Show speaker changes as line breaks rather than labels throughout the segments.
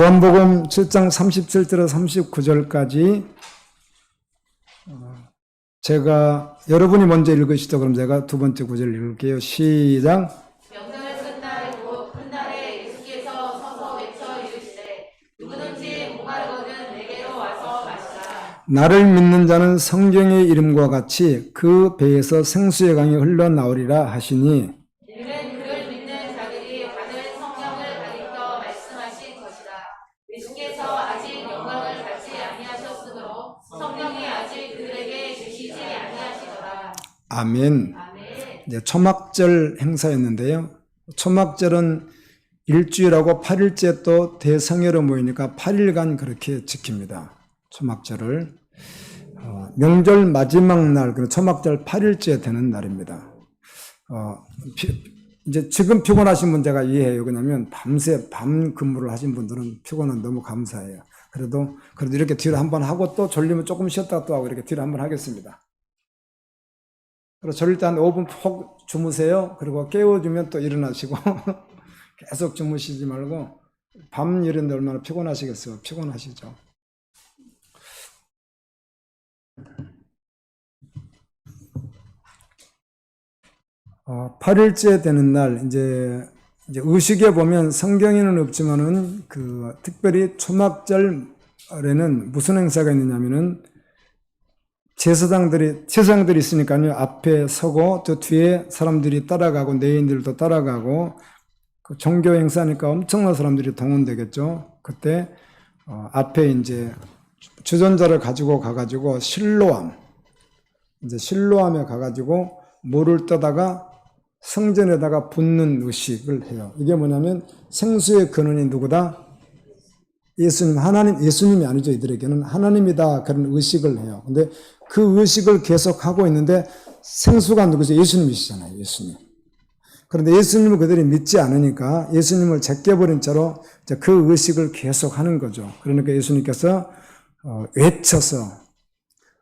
요한복음 7장 37절에서 39절까지 제가 여러분이 먼저 읽으시죠. 그럼 제가 두 번째 구절 읽을게요. 시작.
명절을 끝날 곧 훗날에 예수께서 서서 외쳐 이르시되 누구든지 목마르거든 내게로 와서 마시라.
나를 믿는 자는 성경의 이름과 같이 그 배에서 생수의 강이 흘러나오리라 하시니
이는 그를 믿는 자들이 받을 성령을 가리켜 말씀하신 것이다. 예수께서 아직 영광을 받지 아니하셨으므로 성령이 아직 그들에게 주시지 아니하시더라.
아멘. 이제 초막절 행사였는데요. 초막절은 일주일하고 8일째 또 대성회로 모이니까 8일간 그렇게 지킵니다. 초막절을. 명절 마지막 날, 초막절 8일째 되는 날입니다. 이제 지금 피곤하신 분 제가 이해해요. 왜냐면 밤새 밤 근무를 하신 분들은 피곤은 너무 감사해요. 그래도 이렇게 뒤로 한번 하고 또 졸리면 조금 쉬었다가 또 하고 이렇게 뒤로 한번 하겠습니다. 그리고 졸릴 때 한 5분 푹 주무세요. 그리고 깨워주면 또 일어나시고 계속 주무시지 말고 밤 일인데 얼마나 피곤하시겠어요. 피곤하시죠. 어, 8일째 되는 날 이제 의식에 보면 성경에는 없지만은 특별히 초막절에는 무슨 행사가 있느냐면은 제사장들이 있으니까요. 앞에 서고 또 뒤에 사람들이 따라가고 내인들도 따라가고 종교 행사니까 엄청난 사람들이 동원되겠죠. 그때 앞에 이제 주전자를 가지고 가가지고 실로암에 가가지고 물을 떠다가 성전에다가 붓는 의식을 해요. 이게 뭐냐면 생수의 근원이 누구다? 예수님이 아니죠. 이들에게는 하나님이다. 그런 의식을 해요. 근데 그 의식을 계속 하고 있는데 생수가 누구죠? 예수님이시잖아요. 예수님. 그런데 예수님을 그들이 믿지 않으니까 예수님을 제껴버린 채로 그 의식을 계속 하는 거죠. 그러니까 예수님께서 외쳐서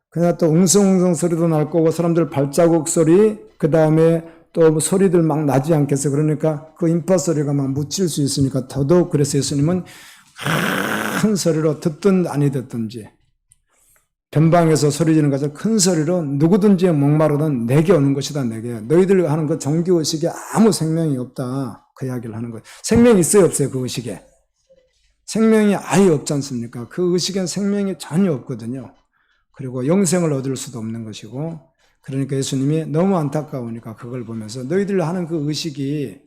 그냥 또 웅성웅성 소리도 날 거고 사람들 발자국 소리 그 다음에 또 소리들 막 나지 않겠어요. 그러니까 그 인파 소리가 막 묻힐 수 있으니까 더더욱 그래서 예수님은 큰 소리로 듣든 아니 듣든지 변방에서 소리 지르는 것을 큰 소리로 누구든지 목마르든 내게 오는 것이다. 내게 너희들 하는 그 종교의식에 아무 생명이 없다. 그 이야기를 하는 거예요. 생명이 있어요 없어요? 그 의식에 생명이 아예 없지 않습니까? 그 의식엔 생명이 전혀 없거든요. 그리고 영생을 얻을 수도 없는 것이고 그러니까 예수님이 너무 안타까우니까 그걸 보면서 너희들 하는 그 의식이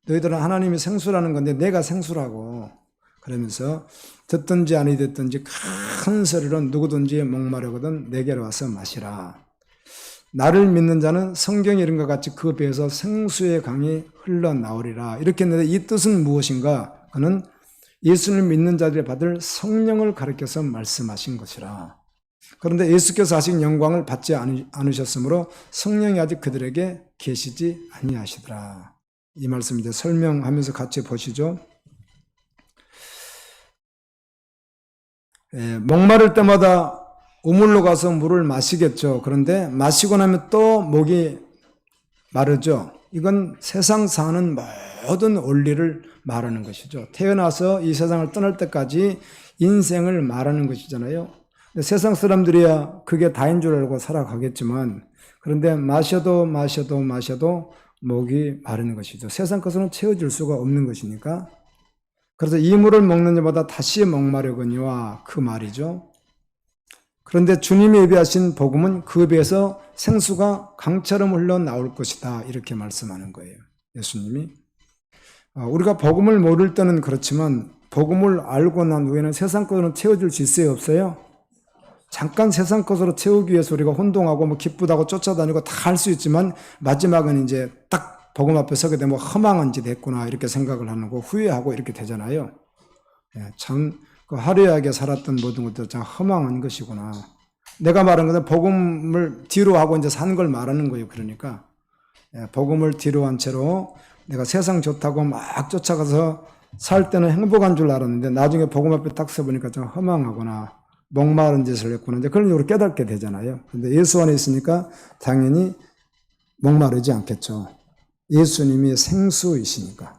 너희들은 하나님이 생수라는 건데 내가 생수라고 그러면서 듣든지 아니 듣든지 큰 소리로 누구든지 목마르거든 내게로 와서 마시라. 나를 믿는 자는 성경 이름과 같이 그 배에서 생수의 강이 흘러나오리라. 이렇게 했는데 이 뜻은 무엇인가? 그는 예수를 믿는 자들이 받을 성령을 가리켜서 말씀하신 것이라. 그런데 예수께서 아직 영광을 받지 않으셨으므로 성령이 아직 그들에게 계시지 아니하시더라. 이 말씀 이제 설명하면서 같이 보시죠. 목마를 때마다 우물로 가서 물을 마시겠죠. 그런데 마시고 나면 또 목이 마르죠. 이건 세상 사는 모든 원리를 말하는 것이죠. 태어나서 이 세상을 떠날 때까지 인생을 말하는 것이잖아요. 세상 사람들이야 그게 다인 줄 알고 살아가겠지만 그런데 마셔도 목이 마르는 것이죠. 세상 것으로는 채워질 수가 없는 것이니까. 그래서 이 물을 먹는 자마다 다시 목마르거니와 그 말이죠. 그런데 주님이 예비하신 복음은 그 배에서 생수가 강처럼 흘러나올 것이다. 이렇게 말씀하는 거예요. 예수님이. 우리가 복음을 모를 때는 그렇지만 복음을 알고 난 후에는 세상 것으로는 채워줄 수 있어요? 없어요? 잠깐 세상 것으로 채우기 위해서 우리가 혼동하고 기쁘다고 쫓아다니고 다 할 수 있지만 마지막은 이제 딱 복음 앞에 서게 되면 허망한 짓 했구나 이렇게 생각을 하는 거 후회하고 이렇게 되잖아요. 참 화려하게 살았던 모든 것들 참 허망한 것이구나. 내가 말한 것은 복음을 뒤로 하고 이제 산 걸 말하는 거예요. 그러니까 복음을 뒤로 한 채로 내가 세상 좋다고 막 쫓아가서 살 때는 행복한 줄 알았는데 나중에 복음 앞에 딱 서보니까 좀 허망하구나. 목마른 짓을 했구나. 이제 그런 식으로 깨닫게 되잖아요. 근데 예수 안에 있으니까 당연히 목마르지 않겠죠. 예수님이 생수이시니까.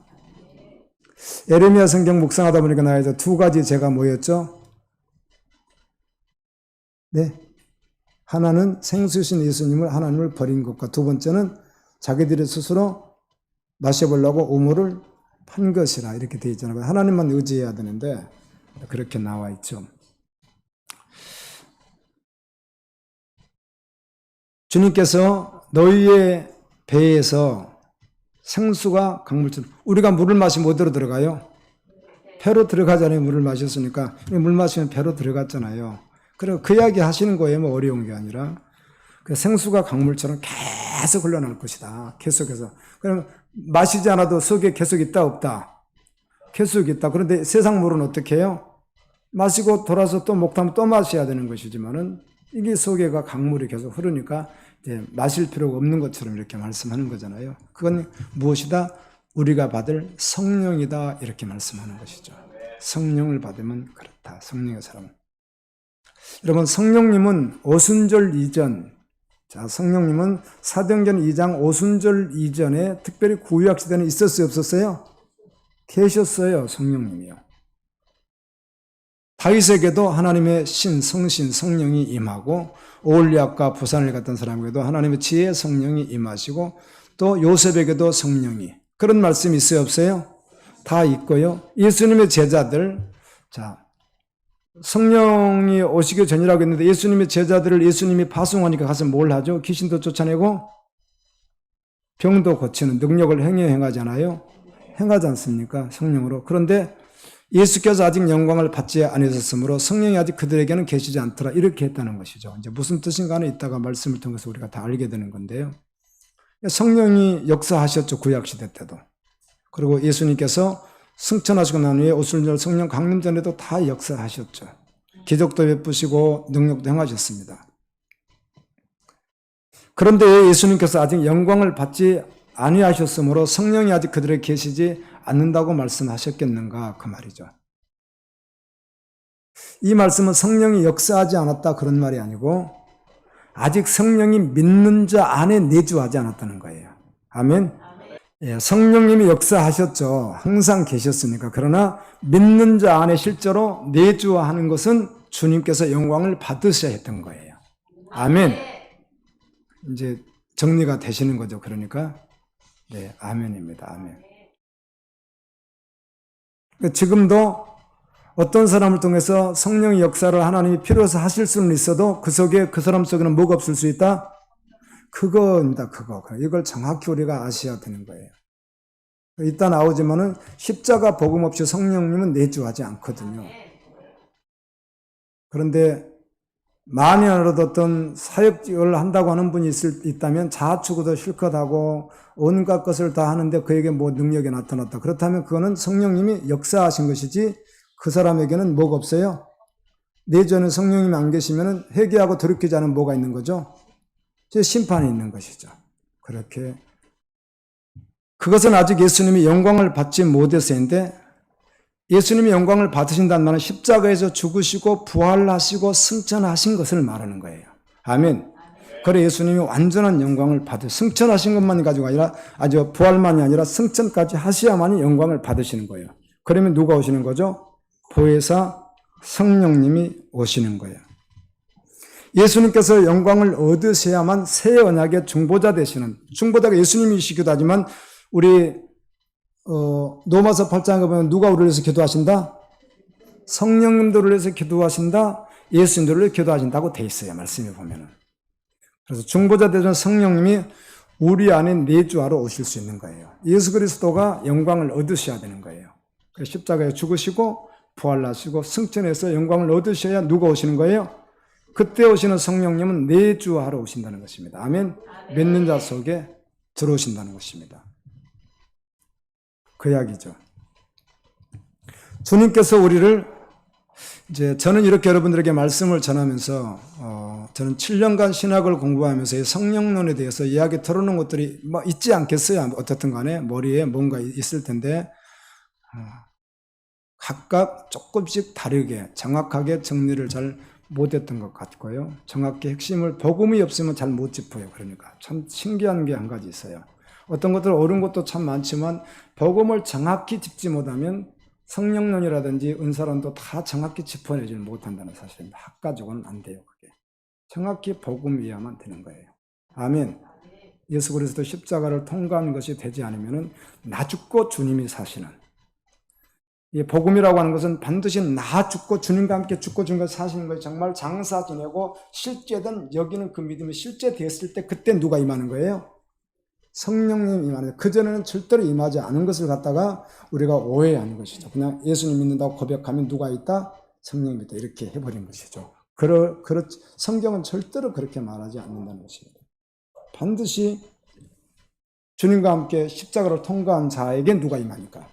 에레미야 성경 묵상하다 보니까 나에서 두 가지 죄가 뭐였죠? 네. 하나는 생수신 예수님을 하나님을 버린 것과 두 번째는 자기들이 스스로 마셔보려고 우물을 판 것이라 이렇게 되어 있잖아요. 하나님만 의지해야 되는데 그렇게 나와 있죠. 주님께서 너희의 배에서 생수가 강물처럼 우리가 물을 마시면 어디로 들어가요? 배로 들어가잖아요. 물을 마셨으니까 물 마시면 배로 들어갔잖아요. 그리고 그 이야기 하시는 거예요. 뭐 어려운 게 아니라 생수가 강물처럼 계속 흘러날 것이다. 계속해서. 그럼 마시지 않아도 속에 계속 있다 없다? 계속 있다. 그런데 세상 물은 어떻게 해요? 마시고 돌아서 또 목타면 또 마셔야 되는 것이지만은 이게 속에가 강물이 계속 흐르니까 이제 마실 필요가 없는 것처럼 이렇게 말씀하는 거잖아요. 그건 무엇이다? 우리가 받을 성령이다 이렇게 말씀하는 것이죠. 성령을 받으면 그렇다. 성령의 사람. 여러분 성령님은 오순절 이전, 자 성령님은 사도행전 2장 오순절 이전에 특별히 구약 시대는 있었어요 없었어요? 계셨어요. 성령님이요. 다윗에게도 하나님의 성신 성령이 임하고 오홀리압과 부산을 갔던 사람에게도 하나님의 지혜 성령이 임하시고 또 요셉에게도 성령이 그런 말씀이 있어요 없어요? 다 있고요. 예수님의 제자들 자 성령이 오시기 전이라고 했는데 예수님의 제자들을 예수님이 파송하니까 가서 뭘 하죠? 귀신도 쫓아내고 병도 고치는 능력을 행하잖아요. 행하지 않습니까? 성령으로. 그런데 예수께서 아직 영광을 받지 아니하셨으므로 성령이 아직 그들에게는 계시지 않더라. 이렇게 했다는 것이죠. 이제 무슨 뜻인가는 이따가 말씀을 통해서 우리가 다 알게 되는 건데요. 성령이 역사하셨죠. 구약시대 때도. 그리고 예수님께서 승천하시고 난 후에 오순절 성령 강림 전에도 다 역사하셨죠. 기적도 베푸시고 능력도 행하셨습니다. 그런데 예수님께서 아직 영광을 받지 아니하셨으므로 성령이 아직 그들에게 계시지 않는다고 말씀하셨겠는가 그 말이죠. 이 말씀은 성령이 역사하지 않았다 그런 말이 아니고 아직 성령이 믿는 자 안에 내주하지 않았다는 거예요. 아멘. 예, 성령님이 역사하셨죠. 항상 계셨으니까. 그러나 믿는 자 안에 실제로 내주하는 것은 주님께서 영광을 받으셔야 했던 거예요. 아멘. 이제 정리가 되시는 거죠. 그러니까 네, 아멘입니다. 아멘. 지금도 어떤 사람을 통해서 성령의 역사를 하나님이 필요해서 하실 수는 있어도 그 속에 그 사람 속에는 뭐가 없을 수 있다? 그거입니다. 그거. 이걸 정확히 우리가 아셔야 되는 거예요. 이따 나오지만은 십자가 복음 없이 성령님은 내주하지 않거든요. 그런데 만이라도 어떤 사역을 한다고 하는 분이 있다면 자아추구도 실컷 하고 온갖 것을 다 하는데 그에게 뭐 능력이 나타났다. 그렇다면 그거는 성령님이 역사하신 것이지 그 사람에게는 뭐가 없어요? 내주하는 성령님이 안 계시면 회개하고 돌이키지 않으면 뭐가 있는 거죠? 심판이 있는 것이죠. 그렇게 그것은 아직 예수님이 영광을 받지 못해서인데 예수님이 영광을 받으신다는 말은 십자가에서 죽으시고 부활하시고 승천하신 것을 말하는 거예요. 아멘. 그래 예수님이 완전한 영광을 승천하신 것만이 가지고 아니라 아주 부활만이 아니라 승천까지 하셔야만이 영광을 받으시는 거예요. 그러면 누가 오시는 거죠? 보혜사 성령님이 오시는 거예요. 예수님께서 영광을 얻으셔야만 새 언약의 중보자 되시는 중보자가 예수님이시기도 하지만 우리 로마서 8장에 보면 누가 우리를 위해서 기도하신다? 성령님들을 위해서 기도하신다? 예수님들을 위해서 기도하신다고 돼 있어요. 말씀에 보면은. 그래서 중보자 되시는 성령님이 우리 안에 내주하러 오실 수 있는 거예요. 예수 그리스도가 영광을 얻으셔야 되는 거예요. 그래서 십자가에 죽으시고 부활하시고 승천해서 영광을 얻으셔야 누가 오시는 거예요? 그때 오시는 성령님은 내주하러 오신다는 것입니다. 아멘. 믿는 자 속에 들어오신다는 것입니다. 그 이야기죠. 주님께서 우리를 이제 저는 이렇게 여러분들에게 말씀을 전하면서 저는 7년간 신학을 공부하면서 성령론에 대해서 이야기 털어놓은 것들이 뭐 있지 않겠어요. 어떻든 간에 머리에 뭔가 있을 텐데 각각 조금씩 다르게 정확하게 정리를 잘 못했던 것 같고요. 정확히 핵심을 복음이 없으면 잘 못 짚어요. 그러니까 참 신기한 게 한 가지 있어요. 어떤 것들 옳은 것도 참 많지만 복음을 정확히 짚지 못하면 성령론이라든지 은사론도 다 정확히 짚어내지 못한다는 사실입니다. 학가적으로는 안 돼요. 그게 정확히 복음 이해하면 되는 거예요. 아멘. 예수 그리스도 십자가를 통과한 것이 되지 않으면 나 죽고 주님이 사시는, 이 복음이라고 하는 것은 반드시 나 죽고 주님과 함께 죽고 주님과 사시는 것이 정말 장사 지내고 실제든 여기는 그 믿음이 실제 됐을 때 그때 누가 임하는 거예요? 성령님 임하는 거예요. 그전에는 절대로 임하지 않은 것을 갖다가 우리가 오해하는 것이죠. 그냥 예수님 믿는다고 고백하면 누가 있다? 성령이 있다. 이렇게 해버린 것이죠. 성경은 절대로 그렇게 말하지 않는다는 것입니다. 반드시 주님과 함께 십자가를 통과한 자에게 누가 임하니까?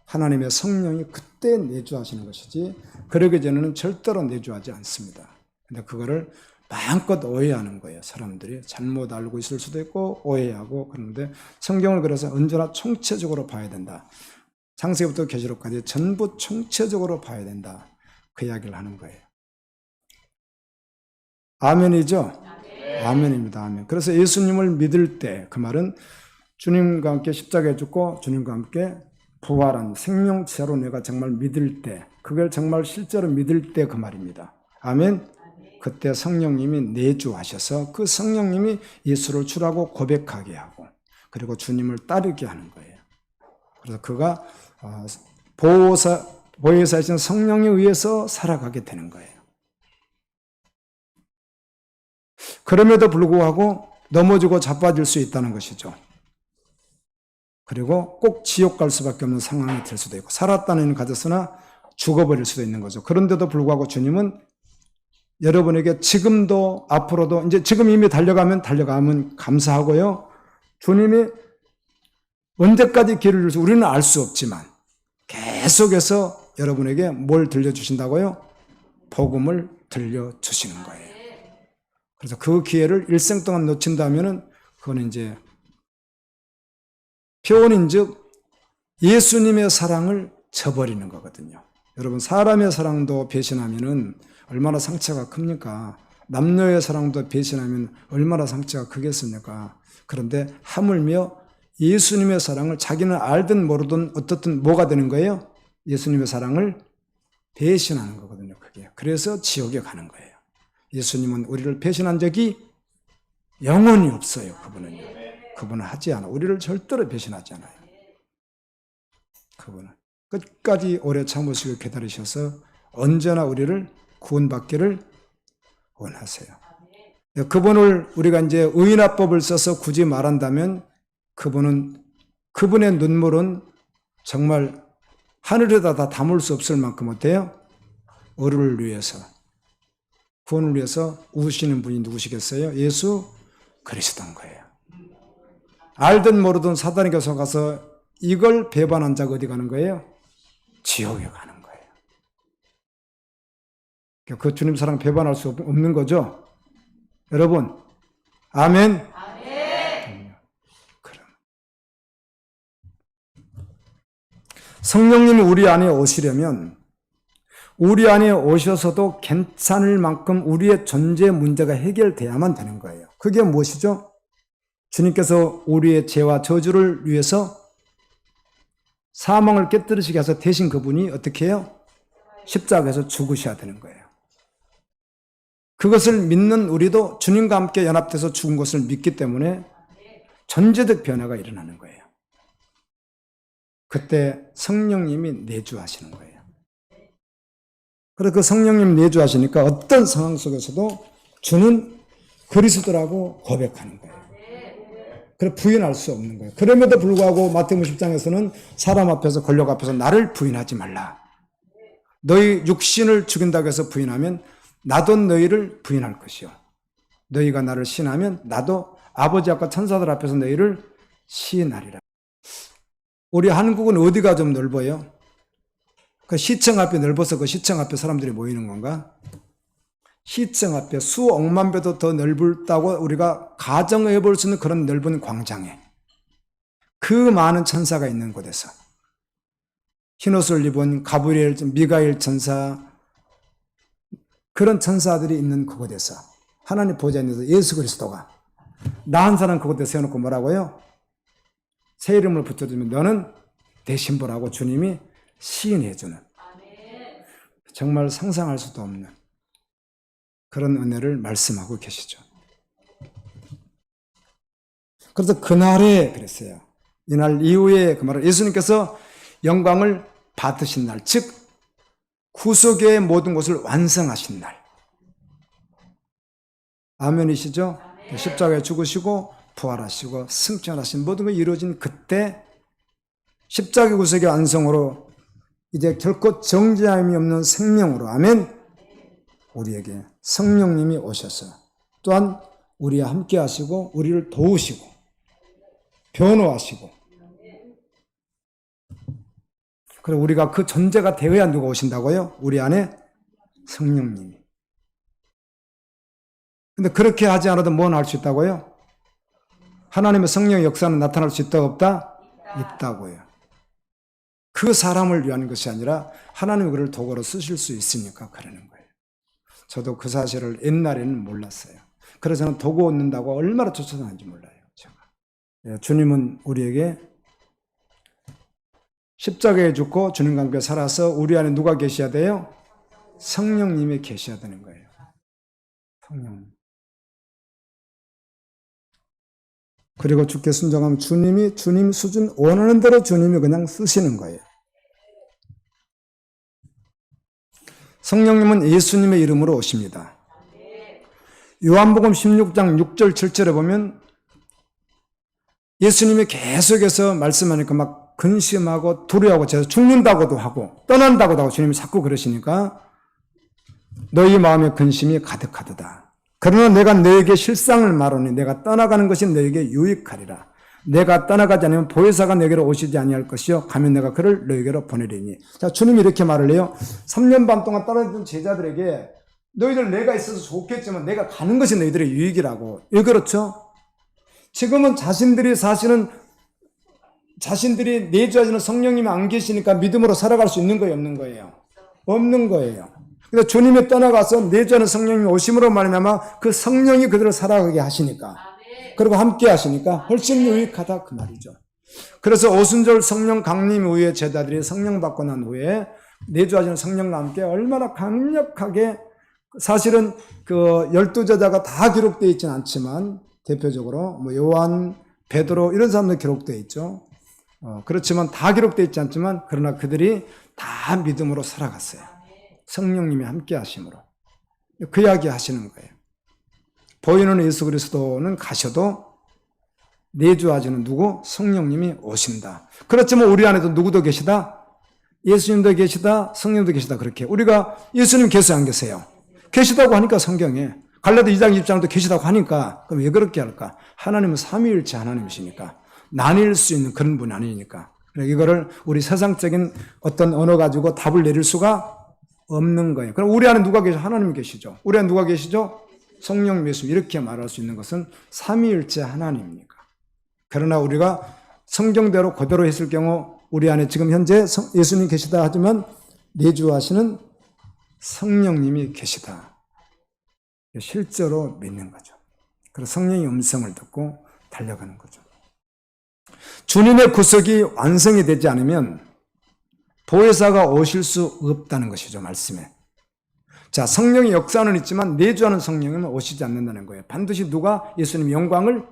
하나님의 성령이 그때 내주하시는 것이지 그러기 전에는 절대로 내주하지 않습니다. 근데 그거를 마음껏 오해하는 거예요. 사람들이 잘못 알고 있을 수도 있고 오해하고. 그런데 성경을 그래서 언제나 총체적으로 봐야 된다. 창세기부터 계시록까지 전부 총체적으로 봐야 된다. 그 이야기를 하는 거예요. 아멘이죠? 아멘입니다. 아멘. 그래서 예수님을 믿을 때 그 말은 주님과 함께 십자가에 죽고 주님과 함께 부활한 생명체로 내가 정말 믿을 때, 그걸 정말 실제로 믿을 때 그 말입니다. 아멘. 그때 성령님이 내주하셔서 그 성령님이 예수를 주라고 고백하게 하고 그리고 주님을 따르게 하는 거예요. 그래서 그가 보혜사이신 성령에 의해서 살아가게 되는 거예요. 그럼에도 불구하고 넘어지고 자빠질 수 있다는 것이죠. 그리고 꼭 지옥 갈 수밖에 없는 상황이 될 수도 있고 살았다는 의미는 가졌으나 죽어버릴 수도 있는 거죠. 그런데도 불구하고 주님은 여러분에게 지금도 앞으로도 이제 지금 이미 달려가면 감사하고요. 주님이 언제까지 길을 주실지 우리는 알 수 없지만 계속해서 여러분에게 뭘 들려주신다고요? 복음을 들려주시는 거예요. 그래서 그 기회를 일생 동안 놓친다면은 그거는 이제 표현인즉 예수님의 사랑을 저버리는 거거든요. 여러분 사람의 사랑도 배신하면은 얼마나 상처가 큽니까? 남녀의 사랑도 배신하면 얼마나 상처가 크겠습니까? 그런데 하물며 예수님의 사랑을 자기는 알든 모르든 어떻든 뭐가 되는 거예요? 예수님의 사랑을 배신하는 거거든요. 그게. 그래서 지옥에 가는 거예요. 예수님은 우리를 배신한 적이 영원히 없어요. 그분은요. 그분은 하지 않아. 우리를 절대로 배신하지 않아요. 그분은 끝까지 오래 참으시고 기다리셔서 언제나 우리를 구원받기를 원하세요. 그분을 우리가 이제 의인화법을 써서 굳이 말한다면 그분의 눈물은 정말 하늘에다 다 담을 수 없을 만큼 어때요? 의를 위해서, 구원을 위해서 우시는 분이 누구시겠어요? 예수 그리스도인 거예요. 알든 모르든 사단에게 속아서 이걸 배반한 자가 어디 가는 거예요? 지옥에 가는 거예요. 그 주님 사랑 배반할 수 없는 거죠? 여러분, 아멘? 아멘. 그럼. 성령님이 우리 안에 오시려면 우리 안에 오셔서도 괜찮을 만큼 우리의 존재 문제가 해결돼야만 되는 거예요. 그게 무엇이죠? 주님께서 우리의 죄와 저주를 위해서 사망을 깨뜨리시게 해서 대신 그분이 어떻게 해요? 십자가에서 죽으셔야 되는 거예요. 그것을 믿는 우리도 주님과 함께 연합돼서 죽은 것을 믿기 때문에 전제적 변화가 일어나는 거예요. 그때 성령님이 내주하시는 거예요. 그래서 그 성령님 내주하시니까 어떤 상황 속에서도 주는 그리스도라고 고백하는 거예요. 그래 부인할 수 없는 거예요. 그럼에도 불구하고 마태복음 10장에서는 사람 앞에서 권력 앞에서 나를 부인하지 말라. 너희 육신을 죽인다고 해서 부인하면 나도 너희를 부인할 것이요. 너희가 나를 시인하면 나도 아버지 앞과 천사들 앞에서 너희를 시인하리라. 우리 한국은 어디가 좀 넓어요? 그 시청 앞이 넓어서 그 시청 앞에 사람들이 모이는 건가? 시청 앞에 수억만 배도 더 넓다고 우리가 가정해 볼 수 있는 그런 넓은 광장에 그 많은 천사가 있는 곳에서 흰옷을 입은 가브리엘, 미가엘 천사 그런 천사들이 있는 그곳에서 하나님 보좌에 있는 예수 그리스도가 나 한 사람 그곳에 세워놓고 뭐라고요? 새 이름을 붙여주면 너는 내 신부라고 주님이 시인해주는, 정말 상상할 수도 없는 그런 은혜를 말씀하고 계시죠. 그래서 그날에 그랬어요. 이날 이후에 그 말을 예수님께서 영광을 받으신 날, 즉 구속의 모든 것을 완성하신 날. 아멘이시죠? 십자가에 죽으시고 부활하시고 승천하신 모든 것이 이루어진 그때 십자가 구속의 완성으로 이제 결코 정죄함이 없는 생명으로, 아멘, 우리에게 성령님이 오셔서 또한 우리와 함께 하시고 우리를 도우시고 변호하시고, 그리고 우리가 그 존재가 되어야 누가 오신다고요? 우리 안에 성령님이. 근데 그렇게 하지 않아도 뭐 할 수 있다고요? 하나님의 성령의 역사는 나타날 수 있다 없다? 있다고요. 그 사람을 위한 것이 아니라 하나님이 그를 도구로 쓰실 수 있으니까 그러는 거예요. 저도 그 사실을 옛날에는 몰랐어요. 그래서 저는 도구 얻는다고 얼마나 쫓아다니는지 몰라요. 제가. 주님은 우리에게 십자가에 죽고 주님과 함께 살아서 우리 안에 누가 계셔야 돼요? 성령님이 계셔야 되는 거예요. 성령. 그리고 주께 순종하면 주님이 주님 수준 원하는 대로 주님이 그냥 쓰시는 거예요. 성령님은 예수님의 이름으로 오십니다. 요한복음 16장 6절 7절에 보면 예수님이 계속해서 말씀하니까 막 근심하고 두려워하고 제가 죽는다고도 하고 떠난다고도 하고 주님이 자꾸 그러시니까 너희 마음에 근심이 가득하도다. 그러나 내가 너에게 실상을 말하니 내가 떠나가는 것이 너에게 유익하리라. 내가 떠나가지 않으면 보혜사가 너에게로 오시지 아니할 것이요 가면 내가 그를 너에게로 보내리니. 자, 주님이 이렇게 말을 해요. 3년 반 동안 떠나던 제자들에게 너희들 내가 있어서 좋겠지만 내가 가는 것이 너희들의 유익이라고. 왜 그렇죠? 지금은 자신들이 사실은 자신들이 내주하시는 성령님이 안 계시니까 믿음으로 살아갈 수 있는 거예요, 없는 거예요? 없는 거예요. 그래서 주님이 떠나가서 내주하는 성령님이 오심으로 말미암아 그 성령이 그들을 살아가게 하시니까, 그리고 함께 하시니까 훨씬 유익하다 그 말이죠. 그래서 오순절 성령 강림 후에 제자들이 성령 받고 난 후에 내주하시는 성령과 함께 얼마나 강력하게, 사실은 그 12제자가 다 기록되어 있지는 않지만 대표적으로 뭐 요한, 베드로 이런 사람들 기록되어 있죠. 그렇지만 다 기록되어 있지 않지만 그러나 그들이 다 믿음으로 살아갔어요. 성령님이 함께 하심으로. 그 이야기 하시는 거예요. 보이는 예수 그리스도는 가셔도 내주하시는 누구? 성령님이 오신다. 그렇지만 우리 안에도 누구도 계시다? 예수님도 계시다, 성령도 계시다. 그렇게 우리가 예수님 계세요 안 계세요? 계시다고 하니까 성경에 갈라디 2장 20장도 계시다고 하니까, 그럼 왜 그렇게 할까? 하나님은 삼위일체 하나님이시니까 나뉠 수 있는 그런 분이 아니니까. 이거를 우리 세상적인 어떤 언어 가지고 답을 내릴 수가 없는 거예요. 그럼 우리 안에 누가 계시죠? 하나님 계시죠. 우리 안에 누가 계시죠? 성령 예수. 이렇게 말할 수 있는 것은 삼위일체 하나님이니까. 그러나 우리가 성경대로 그대로 했을 경우 우리 안에 지금 현재 예수님 계시다 하지만 내주하시는 성령님이 계시다. 실제로 믿는 거죠. 그래서 성령의 음성을 듣고 달려가는 거죠. 주님의 구속이 완성이 되지 않으면 보혜사가 오실 수 없다는 것이죠, 말씀에. 자, 성령의 역사는 있지만 내주하는 성령은 오시지 않는다는 거예요. 반드시 누가 예수님 영광을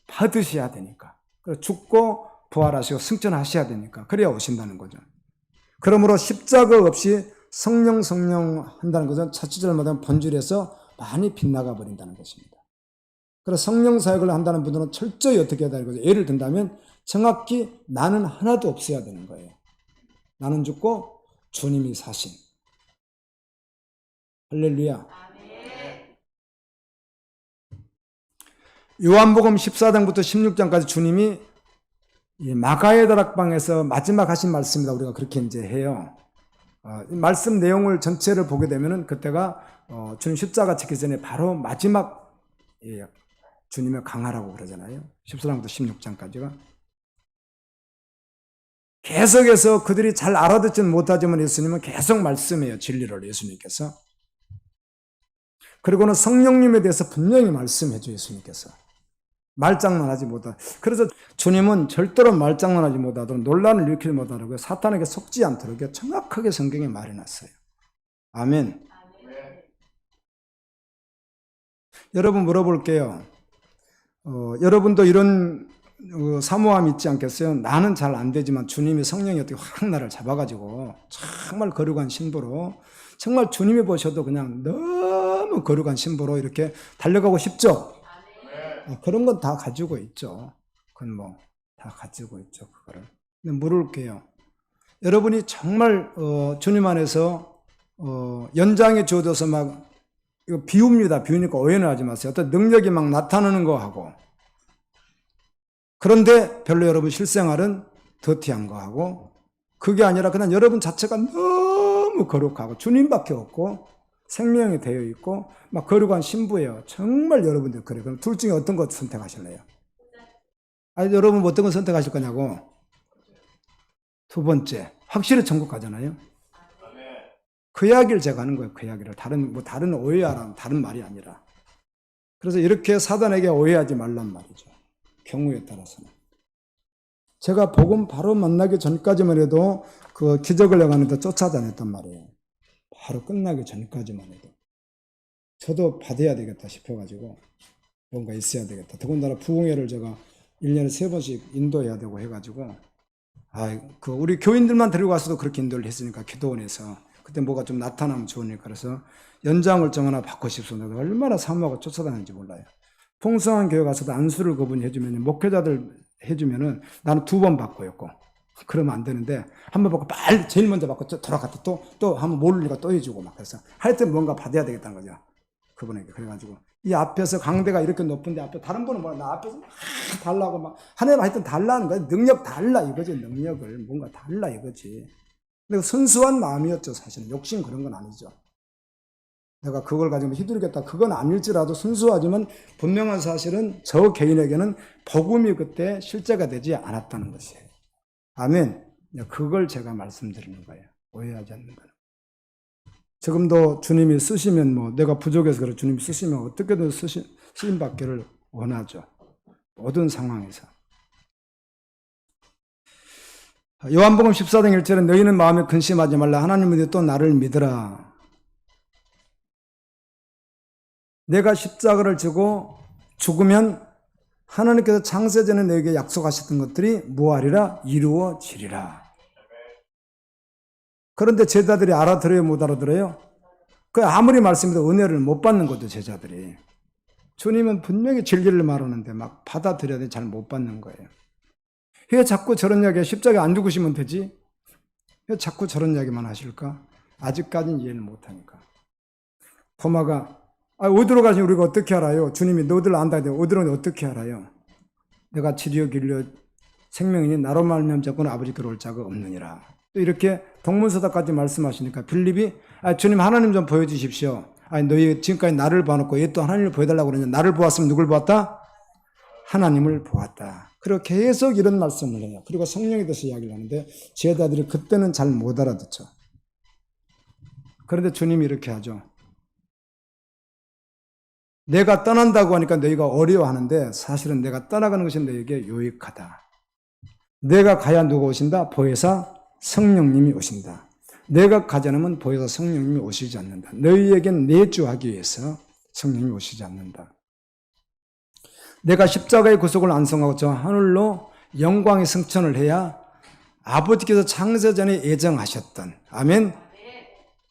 받으셔야 되니까. 죽고 부활하시고 승천하셔야 되니까. 그래야 오신다는 거죠. 그러므로 십자가 없이 성령 한다는 것은 차치절마다 본질에서 많이 빗나가 버린다는 것입니다. 그래서 성령 사역을 한다는 분들은 철저히 어떻게 해야 되는 거죠? 예를 든다면 정확히 나는 하나도 없어야 되는 거예요. 나는 죽고 주님이 사신. 할렐루야. 요한복음 14장부터 16장까지 주님이 마가의 다락방에서 마지막 하신 말씀이다. 우리가 그렇게 이제 해요. 말씀 내용을 전체를 보게 되면은 그때가 주님 십자가 지기 전에 바로 마지막 주님의 강하라고 그러잖아요. 14장부터 16장까지가. 계속해서 그들이 잘 알아듣지는 못하지만 예수님은 계속 말씀해요. 진리를 예수님께서. 그리고는 성령님에 대해서 분명히 말씀해줘 예수님께서. 말장난하지 못하다. 그래서 주님은 절대로 말장난하지 못하도록 논란을 일으키지 못하도록 사탄에게 속지 않도록 정확하게 성경에 말해놨어요. 아멘. 여러분 물어볼게요. 여러분도 이런 사모함 있지 않겠어요? 나는 잘 안 되지만 주님의 성령이 어떻게 확 나를 잡아가지고 정말 거룩한 신부로 정말 주님이 보셔도 그냥 너무 거룩한 신부로 이렇게 달려가고 싶죠? 그런 건 다 가지고 있죠. 그건 뭐 다 가지고 있죠. 그거를. 근데 물을게요. 여러분이 정말 주님 안에서 연장에 주어져서 막 이거 비웁니다. 비우니까 오해는 하지 마세요. 어떤 능력이 막 나타나는 거 하고 그런데 별로 여러분 실생활은 더티한 거 하고 그게 아니라 그냥 여러분 자체가 너무 거룩하고 주님밖에 없고 생명이 되어 있고 막 거룩한 신부예요. 정말 여러분들 그래요. 그럼 둘 중에 어떤 것 선택하실래요? 아니 여러분 어떤 거 선택하실 거냐고. 두 번째 확실히 천국 가잖아요. 그 이야기를 제가 하는 거예요. 그 이야기를 다른 오해하라는 다른 말이 아니라. 그래서 이렇게 사단에게 오해하지 말란 말이죠. 경우에 따라서는. 제가 복음 바로 만나기 전까지만 해도 그 기적을 해가는데 쫓아다녔단 말이에요. 바로 끝나기 전까지만 해도. 저도 받아야 되겠다 싶어가지고 뭔가 있어야 되겠다. 더군다나 부흥회를 제가 1년에 3번씩 인도해야 되고 해가지고 우리 교인들만 데리고 가서도 그렇게 인도를 했으니까 기도원에서 그때 뭐가 좀 나타나면 좋으니까 그래서 연장을 좀 하나 받고 싶습니다. 얼마나 사모하고 쫓아다니는지 몰라요. 풍성한 교회 가서도 안수를 그분이 해주면 목회자들 해주면은 나는 2번 받고 있고 그러면 안 되는데 한 번 받고 빨리 제일 먼저 받고 돌아갔다 또 한번 모르니까 또 해주고 막 그래서 하여튼 뭔가 받아야 되겠다는 거죠. 그분에게. 그래가지고 이 앞에서 강대가 이렇게 높은데 앞에 다른 분은 뭐야 나 앞에서 막 달라고 막 하나님 하여튼 달라는 거야. 능력 달라 이거지. 능력을 뭔가 달라 이거지. 근데 순수한 마음이었죠. 사실은 욕심 그런 건 아니죠. 내가 그걸 가지고 휘두르겠다 그건 아닐지라도 순수하지만 분명한 사실은 저 개인에게는 복음이 그때 실제가 되지 않았다는 것이에요. 아멘. 그걸 제가 말씀드리는 거예요. 오해하지 않는 거는. 지금도 주님이 쓰시면 뭐 내가 부족해서 그래 주님이 쓰시면 어떻게든 쓰임 받기를 원하죠. 모든 상황에서. 요한복음 14장 1절에 너희는 마음에 근심하지 말라. 하나님을 믿어 또 나를 믿으라. 내가 십자가를 지고 죽으면 하나님께서 창세전에 너에게 약속하셨던 것들이 무하리라 이루어지리라. 그런데 제자들이 알아들어요 못 알아들어요? 그 아무리 말씀해도 은혜를 못 받는 거죠 제자들이. 주님은 분명히 진리를 말하는데 막 받아들여야 돼 잘 못 받는 거예요. 왜 자꾸 저런 이야기에 십자가에 안 죽으시면 되지? 왜 자꾸 저런 이야기만 하실까? 아직까지는 이해를 못하니까. 토마가 어디로 가시 우리가 어떻게 알아요? 주님이 너희들 안다. 어디로 어떻게 알아요? 내가 지리어 길려 생명이니 나로 말미암아 자꾸는 아버지께로 올 자가 없느니라. 또 이렇게 동문서답까지 말씀하시니까 빌립이 주님 하나님 좀 보여주십시오. 너희 지금까지 나를 봐놓고 얘 또 하나님을 보여달라고 그러냐. 나를 보았으면 누굴 보았다? 하나님을 보았다. 그리고 계속 이런 말씀을 해요. 그리고 성령에 대해서 이야기를 하는데 제자들이 그때는 잘 못 알아듣죠. 그런데 주님이 이렇게 하죠. 내가 떠난다고 하니까 너희가 어려워하는데 사실은 내가 떠나가는 것이 너희에게 유익하다. 내가 가야 누가 오신다? 보혜사 성령님이 오신다. 내가 가지 않으면 보혜사 성령님이 오시지 않는다. 너희에겐 내주하기 위해서 성령님이 오시지 않는다. 내가 십자가의 구속을 완성하고 저 하늘로 영광의 승천을 해야 아버지께서 창세전에 예정하셨던 아멘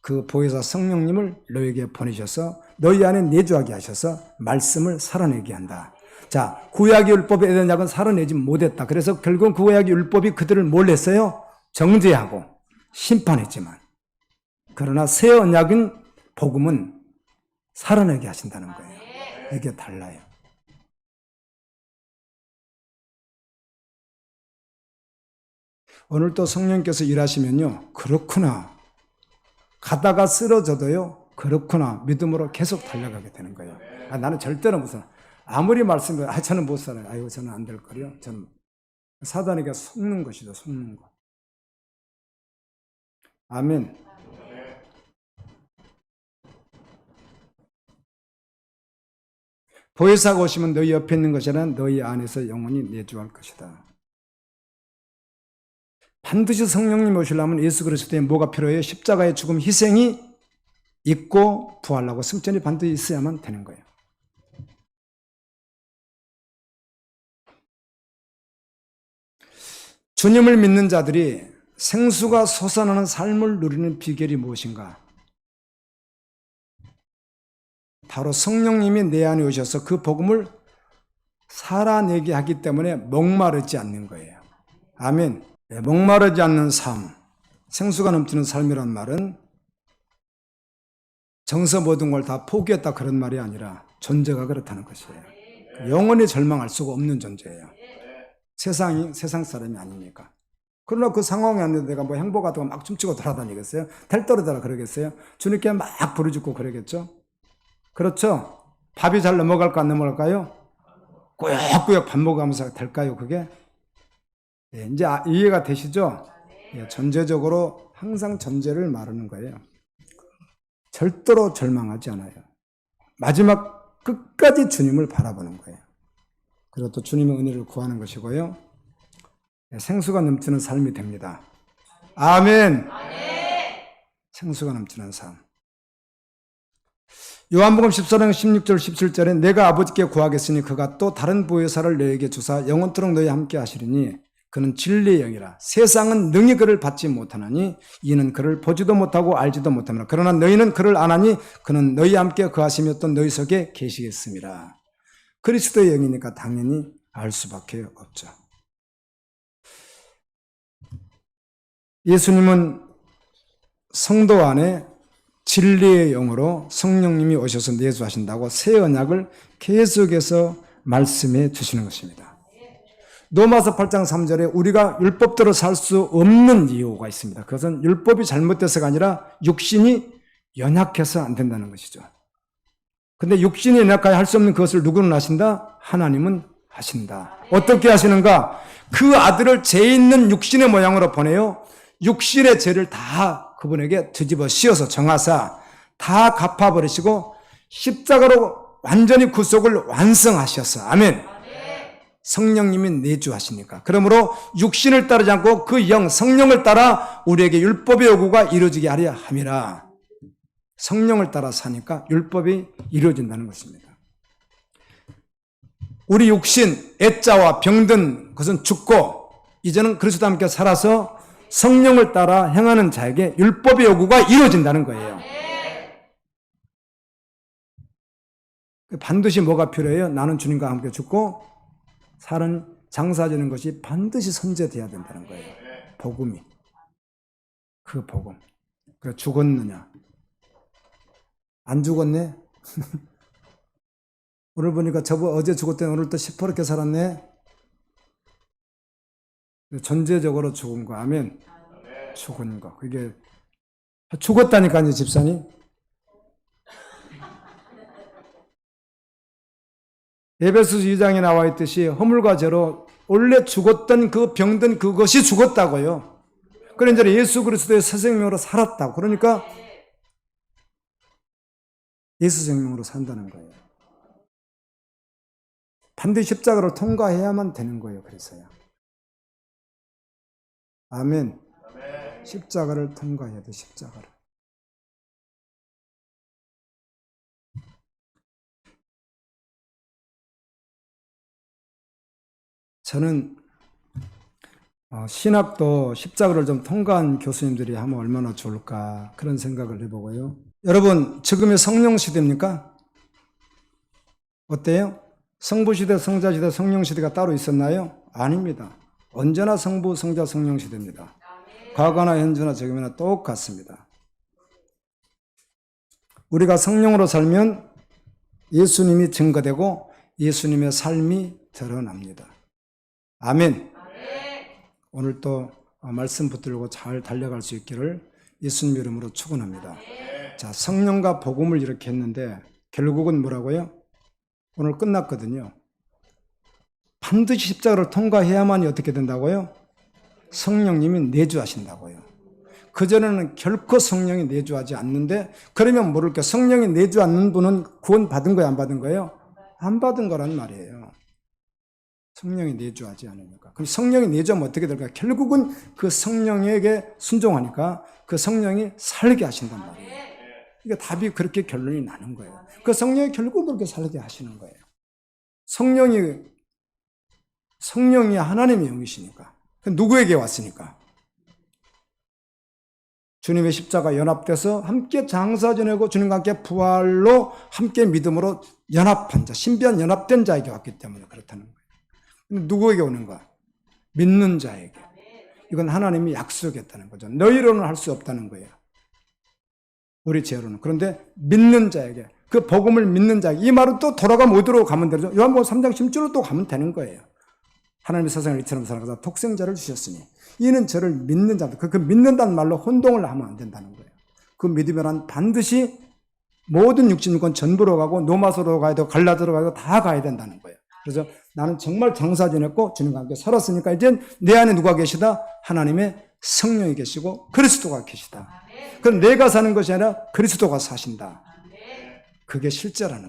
그 보혜사 성령님을 너희에게 보내셔서 너희 안에 내주하게 하셔서 말씀을 살아내게 한다. 자, 구약의 율법의 에덴 약은 살아내지 못했다. 그래서 결국 구약의 율법이 그들을 뭘 했어요? 정죄하고 심판했지만 그러나 새 언약인 복음은 살아내게 하신다는 거예요. 이게 달라요. 오늘 또 성령께서 일하시면요. 그렇구나. 가다가 쓰러져도요. 그렇구나. 믿음으로 계속 달려가게 되는 거예요. 나는 절대로 무슨 아무리 말씀을 저는 못 살아요. 저는 안 될 거요. 저는 사단에게 속는 것이죠. 속는 것. 아멘. 보혜사가 오시면 너희 옆에 있는 것이 아니라 너희 안에서 영원히 내주할 것이다. 반드시 성령님 오시려면 예수 그리스도의 뭐가 필요해요? 십자가의 죽음 희생이 있고 부활하고 승천이 반드시 있어야만 되는 거예요. 주님을 믿는 자들이 생수가 솟아나는 삶을 누리는 비결이 무엇인가? 바로 성령님이 내 안에 오셔서 그 복음을 살아내게 하기 때문에 목마르지 않는 거예요. 아멘. 목마르지 않는 삶, 생수가 넘치는 삶이란 말은 정서 모든 걸 다 포기했다 그런 말이 아니라 존재가 그렇다는 것이에요. 영원히 절망할 수가 없는 존재예요. 세상 사람이 아니니까. 그러나 그 상황이 안 돼도 내가 뭐 행복하다고 막 춤추고 돌아다니겠어요? 델떠르다가 그러겠어요? 주님께 막 부르짖고 그러겠죠? 그렇죠? 밥이 잘 넘어갈까 안 넘어갈까요? 꾸역꾸역 밥 먹으면서 될까요 그게? 예, 이제 이해가 되시죠? 예, 전제적으로 항상 전제를 말하는 거예요. 절대로 절망하지 않아요. 마지막 끝까지 주님을 바라보는 거예요. 그리고 또 주님의 은혜를 구하는 것이고요. 예, 생수가 넘치는 삶이 됩니다. 아멘. 생수가 넘치는 삶. 요한복음 14장 16절 17절에 내가 아버지께 구하겠으니 그가 또 다른 보혜사를 너에게 주사 영원토록 너희 함께 하시리니 그는 진리의 영이라. 세상은 능히 그를 받지 못하나니 이는 그를 보지도 못하고 알지도 못하노라. 그러나 너희는 그를 아나니 그는 너희 함께 거하시며 또 너희 속에 계시겠습니다. 그리스도의 영이니까 당연히 알 수밖에 없죠. 예수님은 성도 안에 진리의 영으로 성령님이 오셔서 내주하신다고 새 언약을 계속해서 말씀해 주시는 것입니다. 로마서 8장 3절에 우리가 율법대로 살 수 없는 이유가 있습니다. 그것은 율법이 잘못돼서가 아니라 육신이 연약해서 안 된다는 것이죠. 근데 육신이 연약하여 할 수 없는 그것을 누구는 하신다? 하나님은 하신다. 어떻게 하시는가? 그 아들을 죄 있는 육신의 모양으로 보내요. 육신의 죄를 다 그분에게 뒤집어 씌워서 정하사 다 갚아버리시고 십자가로 완전히 구속을 완성하셨어. 아멘. 성령님이 내주하시니까. 그러므로 육신을 따르지 않고 그 영, 성령을 따라 우리에게 율법의 요구가 이루어지게 하려 함이라. 성령을 따라 사니까 율법이 이루어진다는 것입니다. 우리 육신, 애자와 병든 것은 죽고 이제는 그리스도와 함께 살아서 성령을 따라 행하는 자에게 율법의 요구가 이루어진다는 거예요. 반드시 뭐가 필요해요? 나는 주님과 함께 죽고 사는 장사되는 것이 반드시 선제돼야 된다는 거예요. 복음이. 그 복음. 그 죽었느냐? 안 죽었네? 오늘 보니까 어제 죽었더니 오늘 또 시퍼렇게 살았네? 전제적으로 죽은 거. 아멘. 죽은 거. 그게 죽었다니까요, 집사님. 에베소서 2장에 나와 있듯이 허물과 죄로 원래 죽었던 그 병든 그것이 죽었다고요. 그래 이제 예수 그리스도의 새 생명으로 살았다고. 그러니까 예수 생명으로 산다는 거예요. 반드시 십자가를 통과해야만 되는 거예요. 그래서요. 아멘. 십자가를 통과해야 돼. 십자가를. 저는 신학도 십자가를 좀 통과한 교수님들이 하면 얼마나 좋을까 그런 생각을 해보고요. 여러분 지금이 성령 시대입니까? 어때요? 성부 시대, 성자 시대, 성령 시대가 따로 있었나요? 아닙니다. 언제나 성부, 성자, 성령 시대입니다. 과거나 현재나 지금이나 똑같습니다. 우리가 성령으로 살면 예수님이 증거되고 예수님의 삶이 드러납니다. 아멘. 오늘 또 말씀 붙들고 잘 달려갈 수 있기를 예수님 이름으로 축원합니다. 자, 성령과 복음을 이렇게 했는데 결국은 뭐라고요? 오늘 끝났거든요. 반드시 십자가를 통과해야만이 어떻게 된다고요? 성령님이 내주하신다고요. 그전에는 결코 성령이 내주하지 않는데 그러면 모를까 성령이 내주 않는 분은 구원 받은 거예요? 안 받은 거예요? 안 받은 거란 말이에요. 성령이 내주하지 않으니까. 그럼 성령이 내주하면 어떻게 될까요? 결국은 그 성령에게 순종하니까 그 성령이 살게 하신단 말이에요. 그러니까 답이 그렇게 결론이 나는 거예요. 그 성령이 결국 그렇게 살게 하시는 거예요. 성령이 하나님의 영이시니까. 누구에게 왔으니까? 주님의 십자가 연합돼서 함께 장사 지내고 주님과 함께 부활로 함께 믿음으로 연합한 자, 신비한 연합된 자에게 왔기 때문에 그렇다는 거예요. 누구에게 오는 거야? 믿는 자에게. 이건 하나님이 약속했다는 거죠. 너희로는 할 수 없다는 거예요. 우리 죄로는. 그런데 믿는 자에게, 그 복음을 믿는 자에게, 이 말은 또 돌아가면 어디로 가면 되죠? 요한복음 3장 16절로 또 가면 되는 거예요. 하나님의 세상을 이처럼 살아가사 독생자를 주셨으니 이는 저를 믿는 자다. 그 믿는다는 말로 혼동을 하면 안 된다는 거예요. 그 믿으면 반드시 모든 육신육권 전부로 가고 노마소로 가야 되고 갈라디아로 가야 되고 다 가야 된다는 거예요. 그래서 나는 정말 장사 지냈고 주님과 함께 살았으니까 이제 내 안에 누가 계시다? 하나님의 성령이 계시고 그리스도가 계시다. 그럼 내가 사는 것이 아니라 그리스도가 사신다. 그게 실제라는 거예요.